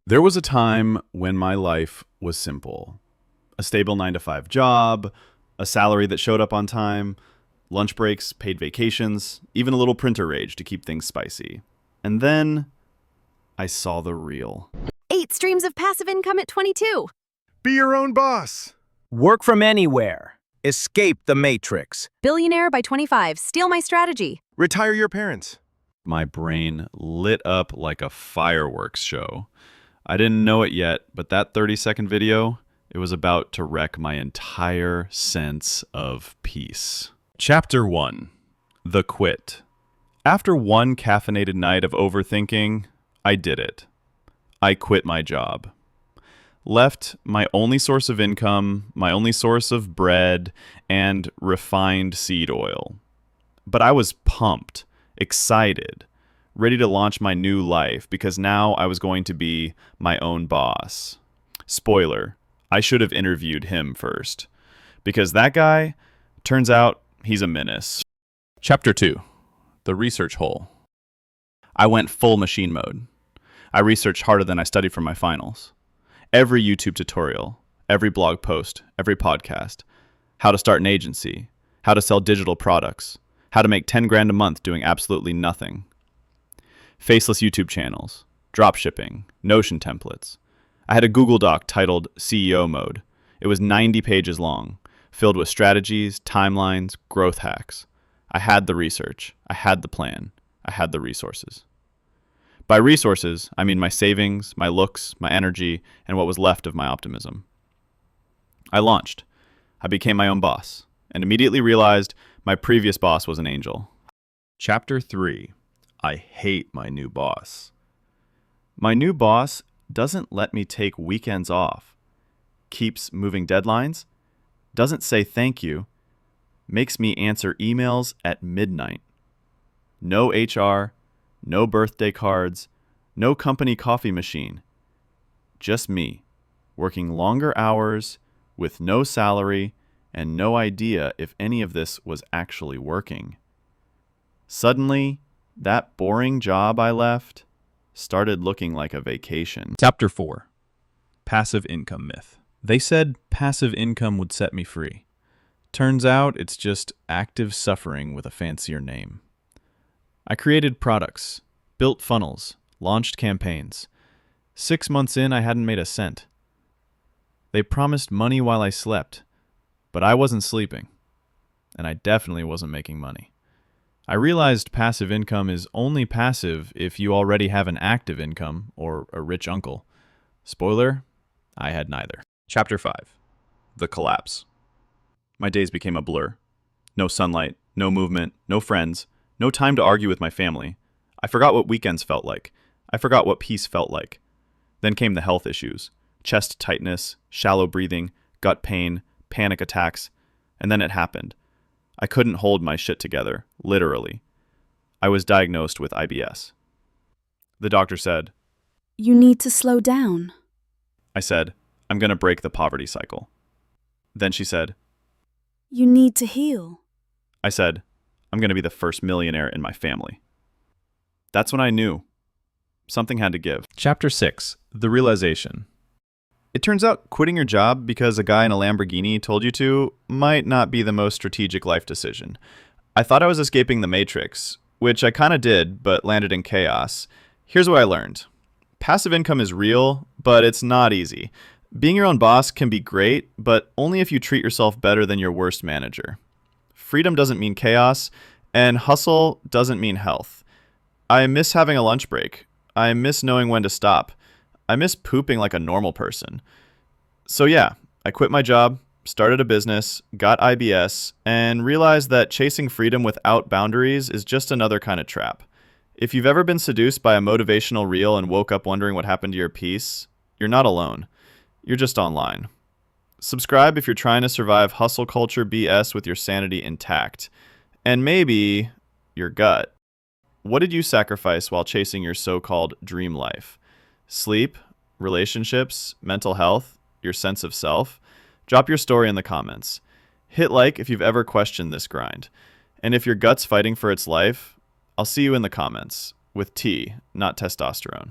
There was a time when my life was simple. A stable 9 to 5 job, a salary that showed up on time, lunch breaks, paid vacations, even a little printer rage to keep things spicy. And then I saw the real. 8 streams of passive income at 22. Be your own boss. Work from anywhere. Escape the matrix. Billionaire by 25. Steal my strategy. Retire your parents. My brain lit up like a fireworks show. I didn't know it yet, but that 30-second video, it was about to wreck my entire sense of peace. Chapter 1. The Quit. After one caffeinated night of overthinking, I did it. I quit my job. Left my only source of income, my only source of bread, and refined seed oil. But I was pumped, excited, ready to launch my new life because now I was going to be my own boss. Spoiler, I should have interviewed him first, because that guy, turns out he's a menace. Chapter 2. The Research Hole. I went full machine mode. I researched harder than I studied for my finals. Every YouTube tutorial, every blog post, every podcast, how to start an agency, how to sell digital products, how to make 10 grand a month doing absolutely nothing. Faceless YouTube channels, dropshipping, Notion templates. I had a Google Doc titled CEO Mode. It was 90 pages long, filled with strategies, timelines, growth hacks. I had the research, I had the plan, I had the resources. By resources, I mean my savings, my looks, my energy, and what was left of my optimism. I launched. I became my own boss, and immediately realized my previous boss was an angel. Chapter 3. I hate my new boss. My new boss doesn't let me take weekends off, keeps moving deadlines, doesn't say thank you, makes me answer emails at midnight. No HR, no birthday cards, no company coffee machine. Just me, working longer hours, with no salary, and no idea if any of this was actually working. Suddenly, that boring job I left started looking like a vacation. Chapter 4. Passive income myth. They said passive income would set me free. Turns out it's just active suffering with a fancier name. I created products, built funnels, launched campaigns. 6 months in, I hadn't made a cent. They promised money while I slept, but I wasn't sleeping, and I definitely wasn't making money. I realized passive income is only passive if you already have an active income or a rich uncle. Spoiler, I had neither. Chapter 5. The Collapse. My days became a blur. No sunlight, no movement, no friends, no time to argue with my family. I forgot what weekends felt like. I forgot what peace felt like. Then came the health issues. Chest tightness, shallow breathing, gut pain, panic attacks. And then it happened. I couldn't hold my shit together, literally. I was diagnosed with IBS. The doctor said, "You need to slow down." I said, "I'm going to break the poverty cycle." Then she said, "You need to heal." I said, "I'm going to be the first millionaire in my family." That's when I knew. Something had to give. Chapter 6. The Realization. It turns out quitting your job because a guy in a Lamborghini told you to might not be the most strategic life decision. I thought I was escaping the matrix, which I kind of did, but landed in chaos. Here's what I learned. Passive income is real, but it's not easy. Being your own boss can be great, but only if you treat yourself better than your worst manager. Freedom doesn't mean chaos, and hustle doesn't mean health. I miss having a lunch break. I miss knowing when to stop. I miss pooping like a normal person. So yeah, I quit my job, started a business, got IBS, and realized that chasing freedom without boundaries is just another kind of trap. If you've ever been seduced by a motivational reel and woke up wondering what happened to your peace, you're not alone. You're just online. Subscribe if you're trying to survive hustle culture BS with your sanity intact. And maybe your gut. What did you sacrifice while chasing your so-called dream life? Sleep, relationships, mental health, your sense of self? Drop your story in the comments. Hit like if you've ever questioned this grind. And if your gut's fighting for its life, I'll see you in the comments. With T, not testosterone.